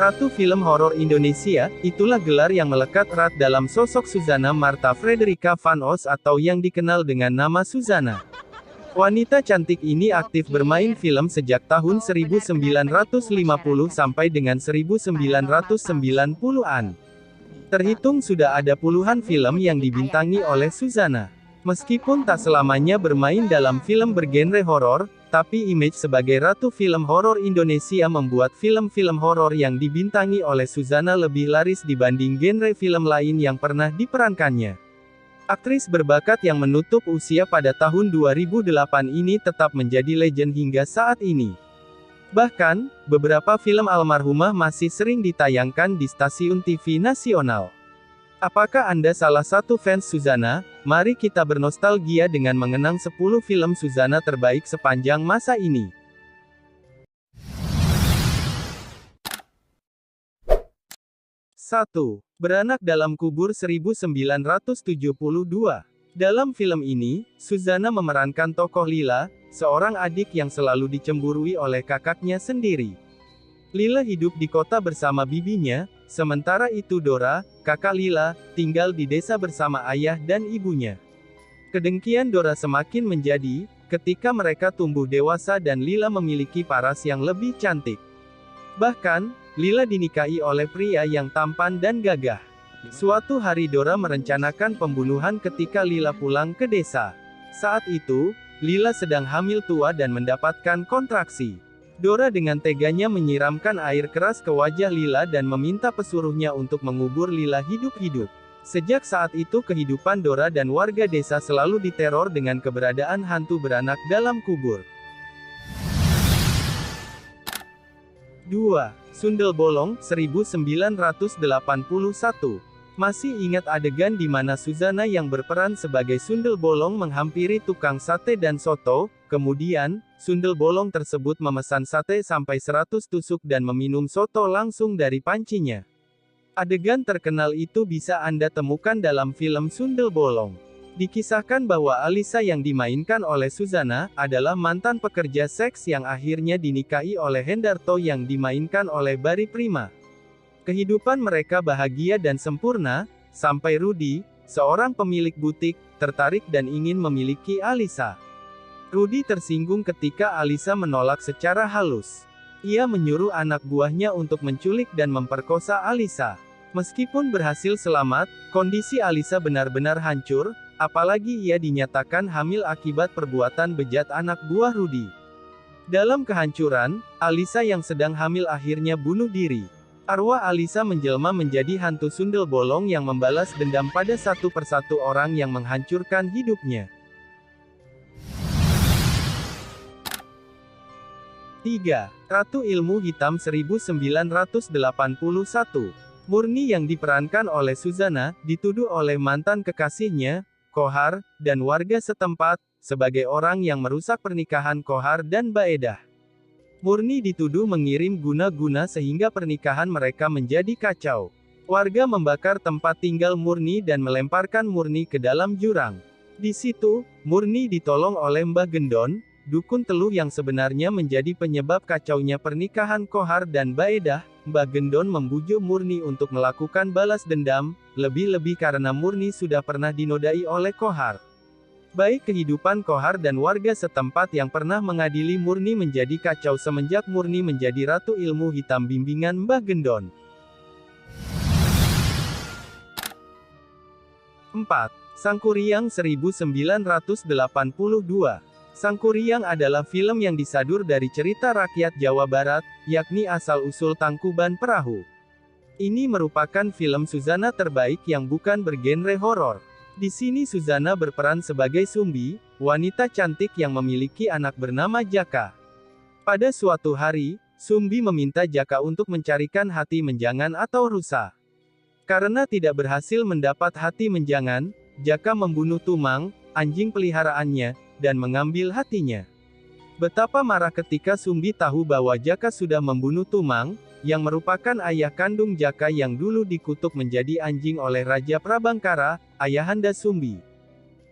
Ratu film horor Indonesia, itulah gelar yang melekat erat dalam sosok Suzana Martha Frederica van Os atau yang dikenal dengan nama Suzana. Wanita cantik ini aktif bermain film sejak tahun 1950 sampai dengan 1990-an. Terhitung sudah ada puluhan film yang dibintangi oleh Suzana. Meskipun tak selamanya bermain dalam film bergenre horor, tapi image sebagai ratu film horor Indonesia membuat film-film horor yang dibintangi oleh Suzana lebih laris dibanding genre film lain yang pernah diperankannya. Aktris berbakat yang menutup usia pada tahun 2008 ini tetap menjadi legend hingga saat ini. Bahkan, beberapa film almarhumah masih sering ditayangkan di stasiun TV nasional. Apakah Anda salah satu fans Suzana? Mari kita bernostalgia dengan mengenang 10 film Suzana terbaik sepanjang masa ini. 1. Beranak dalam kubur 1972. Dalam film ini, Suzana memerankan tokoh Lila, seorang adik yang selalu dicemburui oleh kakaknya sendiri. Lila hidup di kota bersama bibinya, sementara itu Dora, kakak Lila, tinggal di desa bersama ayah dan ibunya. Kedengkian Dora semakin menjadi, ketika mereka tumbuh dewasa dan Lila memiliki paras yang lebih cantik. Bahkan, Lila dinikahi oleh pria yang tampan dan gagah. Suatu hari Dora merencanakan pembunuhan ketika Lila pulang ke desa. Saat itu, Lila sedang hamil tua dan mendapatkan kontraksi. Dora dengan teganya menyiramkan air keras ke wajah Lila dan meminta pesuruhnya untuk mengubur Lila hidup-hidup. Sejak saat itu kehidupan Dora dan warga desa selalu diteror dengan keberadaan hantu beranak dalam kubur. 2. Sundel Bolong, 1981. Masih ingat adegan di mana Suzana yang berperan sebagai Sundel Bolong menghampiri tukang sate dan soto, kemudian, Sundel Bolong tersebut memesan sate sampai 100 tusuk dan meminum soto langsung dari pancinya. Adegan terkenal itu bisa Anda temukan dalam film Sundel Bolong. Dikisahkan bahwa Alisa yang dimainkan oleh Suzana, adalah mantan pekerja seks yang akhirnya dinikahi oleh Hendarto yang dimainkan oleh Barry Prima. Kehidupan mereka bahagia dan sempurna, sampai Rudy, seorang pemilik butik, tertarik dan ingin memiliki Alisa. Rudy tersinggung ketika Alisa menolak secara halus. Ia menyuruh anak buahnya untuk menculik dan memperkosa Alisa. Meskipun berhasil selamat, kondisi Alisa benar-benar hancur, apalagi ia dinyatakan hamil akibat perbuatan bejat anak buah Rudy. Dalam kehancuran, Alisa yang sedang hamil akhirnya bunuh diri. Arwah Alisa menjelma menjadi hantu Sundel Bolong yang membalas dendam pada satu persatu orang yang menghancurkan hidupnya. 3. Ratu Ilmu Hitam 1981. Murni yang diperankan oleh Suzana, dituduh oleh mantan kekasihnya, Kohar, dan warga setempat, sebagai orang yang merusak pernikahan Kohar dan Baedah. Murni dituduh mengirim guna-guna sehingga pernikahan mereka menjadi kacau. Warga membakar tempat tinggal Murni dan melemparkan Murni ke dalam jurang. Di situ, Murni ditolong oleh Mbah Gendon, dukun teluh yang sebenarnya menjadi penyebab kacaunya pernikahan Kohar dan Baedah. Mbah Gendon membujuk Murni untuk melakukan balas dendam, lebih-lebih karena Murni sudah pernah dinodai oleh Kohar. Baik kehidupan Kohar dan warga setempat yang pernah mengadili Murni menjadi kacau semenjak Murni menjadi Ratu Ilmu Hitam bimbingan Mbah Gendon. 4. Sangkuriang 1982. Sangkuriang adalah film yang disadur dari cerita rakyat Jawa Barat, yakni asal-usul Tangkuban Perahu. Ini merupakan film Suzana terbaik yang bukan bergenre horor. Di sini Suzana berperan sebagai Sumbi, wanita cantik yang memiliki anak bernama Jaka. Pada suatu hari, Sumbi meminta Jaka untuk mencarikan hati menjangan atau rusa. Karena tidak berhasil mendapat hati menjangan, Jaka membunuh Tumang, anjing peliharaannya, dan mengambil hatinya. Betapa marah ketika Sumbi tahu bahwa Jaka sudah membunuh Tumang, yang merupakan ayah kandung Jaka yang dulu dikutuk menjadi anjing oleh Raja Prabangkara, ayahanda Sumbi.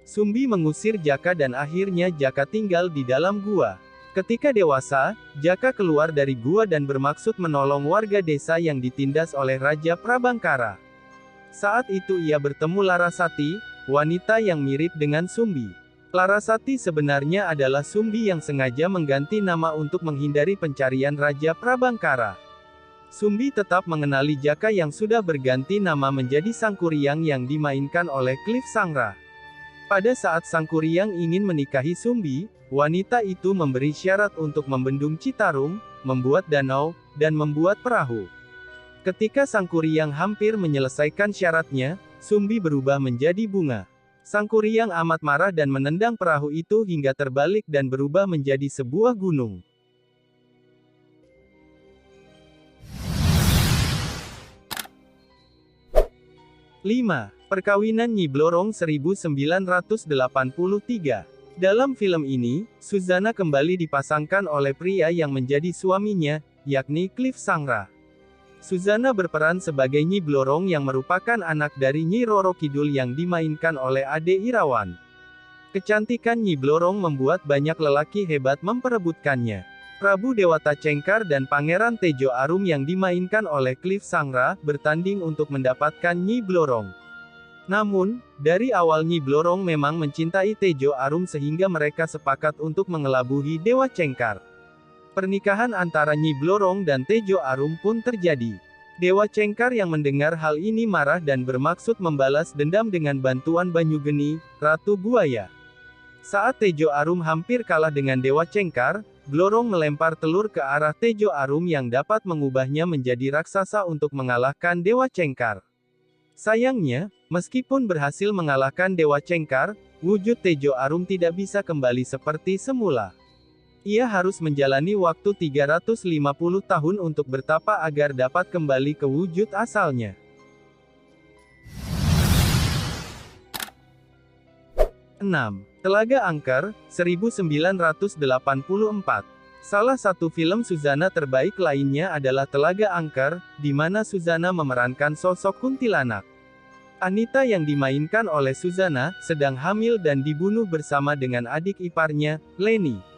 Sumbi mengusir Jaka dan akhirnya Jaka tinggal di dalam gua. Ketika dewasa, Jaka keluar dari gua dan bermaksud menolong warga desa yang ditindas oleh Raja Prabangkara. Saat itu ia bertemu Larasati, wanita yang mirip dengan Sumbi. Larasati sebenarnya adalah Sumbi yang sengaja mengganti nama untuk menghindari pencarian Raja Prabangkara. Sumbi tetap mengenali Jaka yang sudah berganti nama menjadi Sangkuriang yang dimainkan oleh Cliff Sangra. Pada saat Sangkuriang ingin menikahi Sumbi, wanita itu memberi syarat untuk membendung Citarum, membuat danau, dan membuat perahu. Ketika Sangkuriang hampir menyelesaikan syaratnya, Sumbi berubah menjadi bunga. Sangkuriang amat marah dan menendang perahu itu hingga terbalik dan berubah menjadi sebuah gunung. Perkawinan Nyi Blorong 1983. Dalam film ini, Suzana kembali dipasangkan oleh pria yang menjadi suaminya, yakni Cliff Sangra. Suzana berperan sebagai Nyi Blorong yang merupakan anak dari Nyi Roro Kidul yang dimainkan oleh Ade Irawan. Kecantikan Nyi Blorong membuat banyak lelaki hebat memperebutkannya. Prabu Dewata Cengkar dan Pangeran Tejo Arum yang dimainkan oleh Cliff Sangra, bertanding untuk mendapatkan Nyi Blorong. Namun, dari awal Nyi Blorong memang mencintai Tejo Arum sehingga mereka sepakat untuk mengelabuhi Dewa Cengkar. Pernikahan antara Nyi Blorong dan Tejo Arum pun terjadi. Dewa Cengkar yang mendengar hal ini marah dan bermaksud membalas dendam dengan bantuan Banyugeni, Ratu Buaya. Saat Tejo Arum hampir kalah dengan Dewa Cengkar, Blorong melempar telur ke arah Tejo Arum yang dapat mengubahnya menjadi raksasa untuk mengalahkan Dewa Cengkar. Sayangnya, meskipun berhasil mengalahkan Dewa Cengkar, wujud Tejo Arum tidak bisa kembali seperti semula. Ia harus menjalani waktu 350 tahun untuk bertapa agar dapat kembali ke wujud asalnya. 6. Telaga Angker, 1984. Salah satu film Suzana terbaik lainnya adalah Telaga Angker, di mana Suzana memerankan sosok kuntilanak. Anita yang dimainkan oleh Suzana, sedang hamil dan dibunuh bersama dengan adik iparnya, Leni.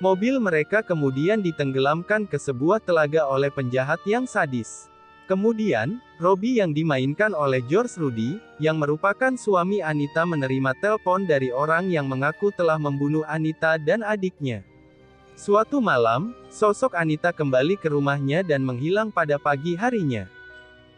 Mobil mereka kemudian ditenggelamkan ke sebuah telaga oleh penjahat yang sadis. Kemudian, Robbie yang dimainkan oleh George Rudy, yang merupakan suami Anita menerima telepon dari orang yang mengaku telah membunuh Anita dan adiknya. Suatu malam, sosok Anita kembali ke rumahnya dan menghilang pada pagi harinya.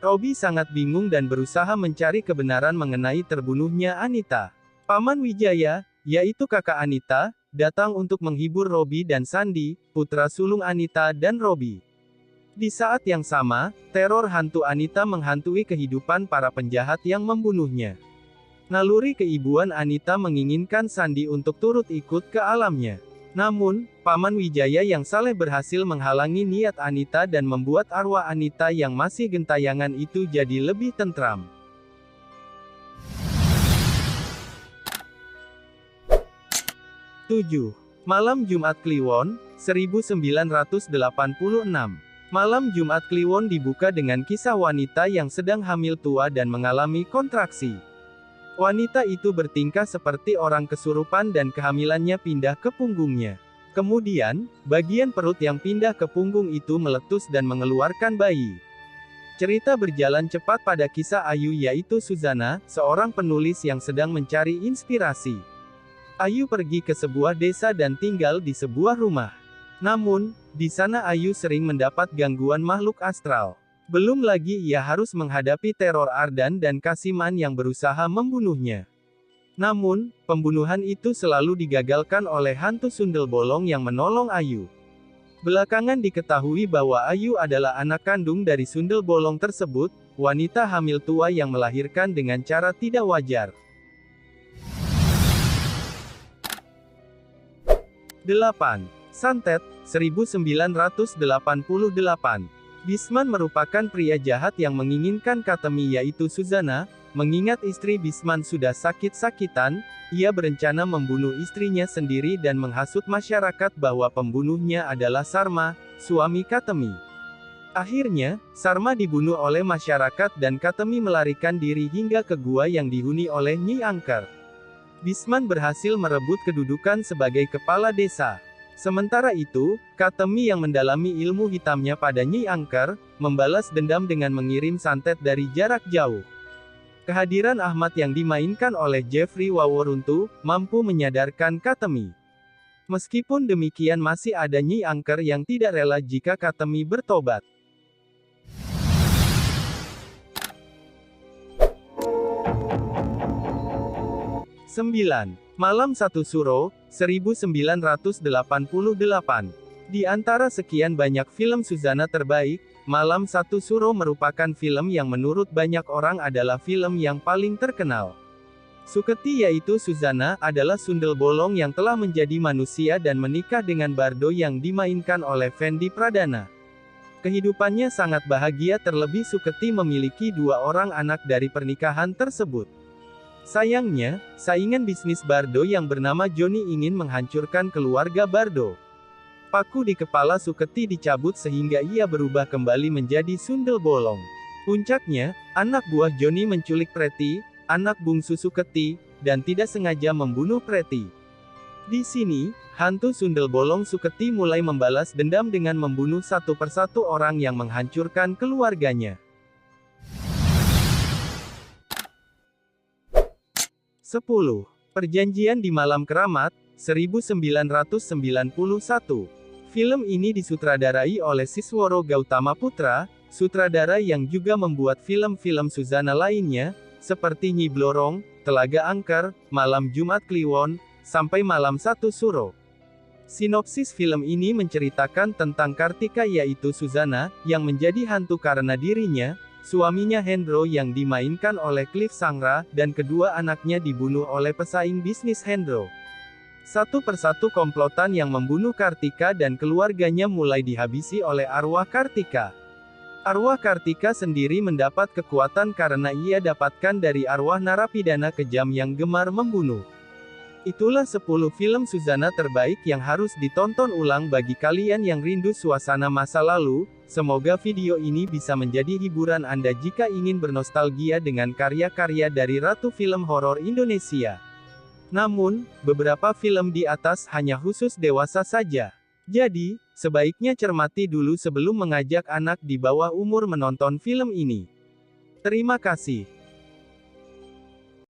Robbie sangat bingung dan berusaha mencari kebenaran mengenai terbunuhnya Anita. Paman Wijaya, yaitu kakak Anita, datang untuk menghibur Robbie dan Sandi, putra sulung Anita dan Robbie. Di saat yang sama, teror hantu Anita menghantui kehidupan para penjahat yang membunuhnya. Naluri keibuan Anita menginginkan Sandi untuk turut ikut ke alamnya. Namun, Paman Wijaya yang saleh berhasil menghalangi niat Anita dan membuat arwah Anita yang masih gentayangan itu jadi lebih tentram. 7. Malam Jumat Kliwon, 1986. Malam Jumat Kliwon dibuka dengan kisah wanita yang sedang hamil tua dan mengalami kontraksi. Wanita itu bertingkah seperti orang kesurupan dan kehamilannya pindah ke punggungnya. Kemudian, bagian perut yang pindah ke punggung itu meletus dan mengeluarkan bayi. Cerita berjalan cepat pada kisah Ayu yaitu Suzana, seorang penulis yang sedang mencari inspirasi. Ayu pergi ke sebuah desa dan tinggal di sebuah rumah. Namun, di sana Ayu sering mendapat gangguan makhluk astral. Belum lagi ia harus menghadapi teror Ardan dan Kasiman yang berusaha membunuhnya. Namun, pembunuhan itu selalu digagalkan oleh hantu sundel bolong yang menolong Ayu. Belakangan diketahui bahwa Ayu adalah anak kandung dari sundel bolong tersebut, wanita hamil tua yang melahirkan dengan cara tidak wajar. 8. Santet, 1988. Bisman merupakan pria jahat yang menginginkan Katemi yaitu Suzana. Mengingat istri Bisman sudah sakit-sakitan, ia berencana membunuh istrinya sendiri dan menghasut masyarakat bahwa pembunuhnya adalah Sarma, suami Katemi. Akhirnya, Sarma dibunuh oleh masyarakat dan Katemi melarikan diri hingga ke gua yang dihuni oleh Nyi Angker. Bisman berhasil merebut kedudukan sebagai kepala desa. Sementara itu, Katemi yang mendalami ilmu hitamnya pada Nyi Angker, membalas dendam dengan mengirim santet dari jarak jauh. Kehadiran Ahmad yang dimainkan oleh Jeffrey Waworuntu, mampu menyadarkan Katemi. Meskipun demikian masih ada Nyi Angker yang tidak rela jika Katemi bertobat. 9. Malam Satu Suro, 1988. Di antara sekian banyak film Suzana terbaik, Malam Satu Suro merupakan film yang menurut banyak orang adalah film yang paling terkenal. Suketi yaitu Suzana, adalah sundel bolong yang telah menjadi manusia dan menikah dengan Bardo yang dimainkan oleh Fendi Pradana. Kehidupannya sangat bahagia terlebih Suketi memiliki 2 orang anak dari pernikahan tersebut. Sayangnya, saingan bisnis Bardo yang bernama Joni ingin menghancurkan keluarga Bardo. Paku di kepala Suketi dicabut sehingga ia berubah kembali menjadi sundel bolong. Puncaknya, anak buah Joni menculik Preti, anak bungsu Suketi, dan tidak sengaja membunuh Preti. Di sini, hantu sundel bolong Suketi mulai membalas dendam dengan membunuh satu persatu orang yang menghancurkan keluarganya. 10. Perjanjian di Malam Keramat, 1991. Film ini disutradarai oleh Sisworo Gautama Putra, sutradara yang juga membuat film-film Suzana lainnya, seperti Nyi Blorong, Telaga Angker, Malam Jumat Kliwon, sampai Malam Satu Suro. Sinopsis film ini menceritakan tentang Kartika yaitu Suzana, yang menjadi hantu karena dirinya, suaminya Hendro yang dimainkan oleh Cliff Sangra, dan kedua anaknya dibunuh oleh pesaing bisnis Hendro. Satu persatu komplotan yang membunuh Kartika dan keluarganya mulai dihabisi oleh arwah Kartika. Arwah Kartika sendiri mendapat kekuatan karena ia dapatkan dari arwah narapidana kejam yang gemar membunuh. Itulah 10 film Suzana terbaik yang harus ditonton ulang bagi kalian yang rindu suasana masa lalu. Semoga video ini bisa menjadi hiburan Anda jika ingin bernostalgia dengan karya-karya dari Ratu Film Horor Indonesia. Namun, beberapa film di atas hanya khusus dewasa saja. Jadi, sebaiknya cermati dulu sebelum mengajak anak di bawah umur menonton film ini. Terima kasih.